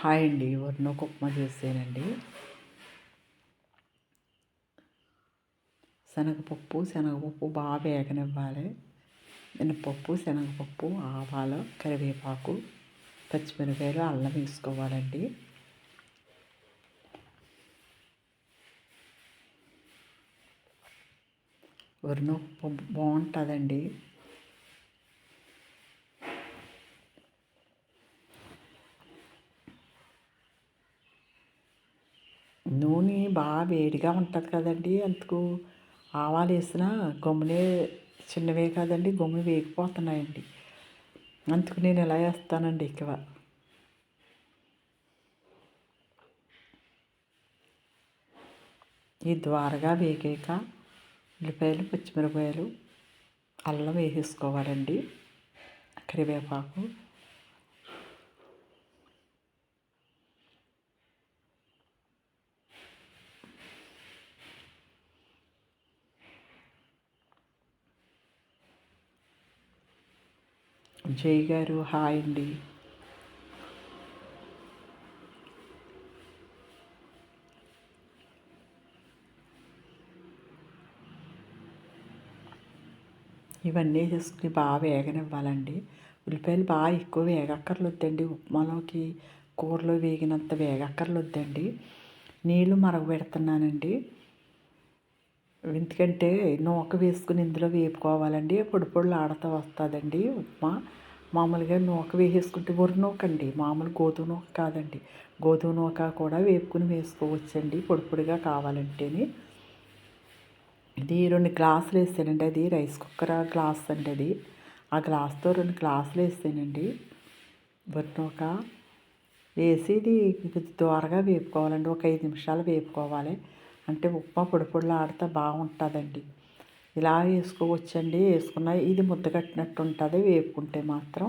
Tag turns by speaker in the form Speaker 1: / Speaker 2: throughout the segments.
Speaker 1: Hi అండి. వరినొక ఉప్మా చేసానండి. శనగపప్పు బాగా వేగనివ్వాలి. శనగపప్పు, ఆవాలు, కరివేపాకు, పచ్చిమిరపకాయలు, అల్లం వేసుకోవాలండి. వరినొక పప్పు బాగుంటుందండి. నూనె బాగా వేడిగా ఉంటుంది కదండి, అందుకు ఆవాలు వేసిన గమ్మునే చిన్నవే కదండి, గమ్మున వేగిపోతున్నాయండి. అందుకు నేను ఇలా వేస్తానండి ఎక్కువ. ఈ ద్వారగా వేగాక ఉల్లిపాయలు, పచ్చిమిరపకాయలు, అల్లం వేసేసుకోవాలండి, కరివేపాకు. జై గారు హాయ్ అండి. ఇవన్నీ వేసుకుని బాగా వేగనివ్వాలండి. ఉల్లిపాయలు బాగా ఎక్కువ వేగక్కర్లొద్దండి, ఉప్మాలోకి కూరలో వేగినంత వేగక్కర్లొద్దండి. నీళ్ళు మరగబెడుతున్నానండి, ఎందుకంటే నూక వేసుకుని ఇందులో వేపుకోవాలండి. పొడి పొడులు ఆడుతూ వస్తుందండి ఉప్మా. మామూలుగా నూక వేసేసుకుంటే వరి నూక అండి, మామూలు గోధుమ నూక కాదండి. గోధుమ నూక కూడా వేపుకుని వేసుకోవచ్చండి పొడి పొడిగా కావాలంటేనే. ఇది 2 గ్లాసులు వేసానండి, అది రైస్ కుక్కర్ గ్లాస్ అండి అది. ఆ గ్లాస్తో 2 గ్లాసులు వేసానండి వరి నూక. వేసి ఇది దోరగా వేపుకోవాలండి, ఒక 5 నిమిషాలు వేపుకోవాలి. అంటే ఉప్మా పొడి పొడిలు ఆడితే బాగుంటుందండి. ఇలా వేసుకోవచ్చండి. వేసుకున్న ఇది ముద్ద కట్టినట్టు ఉంటుంది, వేపుకుంటే మాత్రం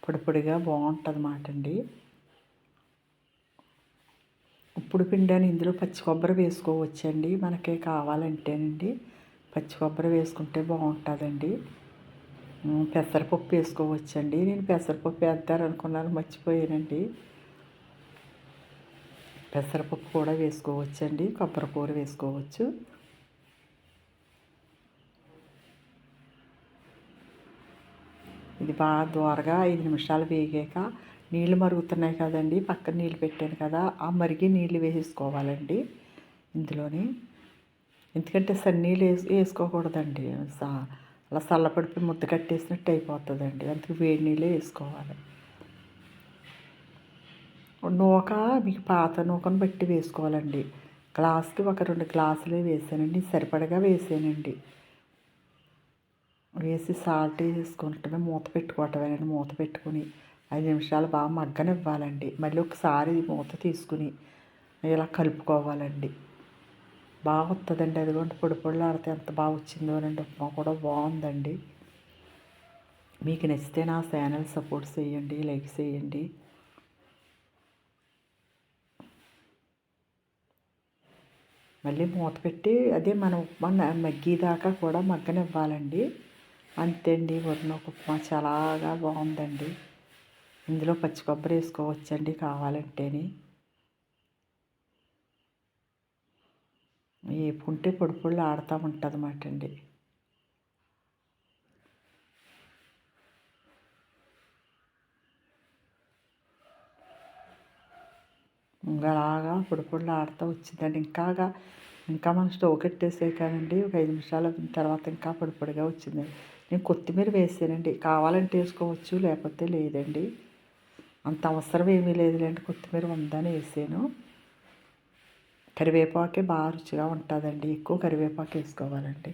Speaker 1: పొడి పొడిగా బాగుంటుంది అన్నమాట అండి. ఉప్పుడు పిండి అని ఇందులో పచ్చి కొబ్బరి వేసుకోవచ్చండి, మనకి కావాలంటేనండి. పచ్చి కొబ్బరి వేసుకుంటే బాగుంటుందండి. పెసరపప్పు వేసుకోవచ్చండి. నేను పెసరపప్పు వేద్దారనుకున్నాను, మర్చిపోయానండి. పెసరపప్పు కూడా వేసుకోవచ్చండి, కొబ్బరి కూర వేసుకోవచ్చు. ఇది బాగా దోరగా 5 నిమిషాలు వేగాక నీళ్ళు మరుగుతున్నాయి కదండి, పక్కన నీళ్ళు పెట్టాను కదా, ఆ మరిగి నీళ్ళు వేసేసుకోవాలండి ఇందులోని. ఎందుకంటే సన్నీళ్ళు వేసుకోకూడదండి, అలా చల్లపడిపోయి ముద్ద కట్టేసినట్టు అయిపోతుందండి. అందుకు వేడి నీళ్ళే వేసుకోవాలి. నూక మీకు పాత నూకను బట్టి వేసుకోవాలండి. గ్లాస్కి ఒక 2 గ్లాసులే వేసానండి, సరిపడగా వేసానండి. వేసి సాల్ట్ వేసుకుంటమే మూత పెట్టుకోవటమేనండి. మూత పెట్టుకుని 5 నిమిషాలు బాగా మగ్గనివ్వాలండి. మళ్ళీ ఒకసారి మూత తీసుకుని ఇలా కలుపుకోవాలండి. బాగా వస్తుందండి. అదిగోండి పొడి పొడిలు ఆడితే ఎంత బాగా వచ్చిందోనండి. ఉప్మా కూడా బాగుందండి. మీకు నచ్చితే నా ఛానల్ సపోర్ట్ చేయండి, లైక్ చేయండి. మళ్ళీ మూత పెట్టి అదే మన ఉప్మా మగ్గేదాకా కూడా మగ్గనివ్వాలండి. అంతే అండి, వరినొక ఉప్మా చాలాగా బాగుందండి. ఇందులో పచ్చి కొబ్బరి వేసుకోవచ్చండి కావాలంటేనే. వేపుకుంటే పొడి పొడిలు ఆడుతూ ఉంటుంది అన్నమాట అండి. అలాగా పొడి పొడిలు ఆడుతూ వచ్చిందండి. ఇంకా మనం స్టవ్ కట్టేసే కానండి, ఒక 5 నిమిషాల తర్వాత ఇంకా పొడి పొడిగా వచ్చిందండి. నేను కొత్తిమీర వేసానండి, కావాలంటే వేసుకోవచ్చు, లేకపోతే లేదండి. అంత అవసరం ఏమీ లేదులేండి, కొత్తిమీర ఉందని వేసాను. కరివేపాకే బాగా రుచిగా ఉంటుందండి, ఎక్కువ కరివేపాకు వేసుకోవాలండి.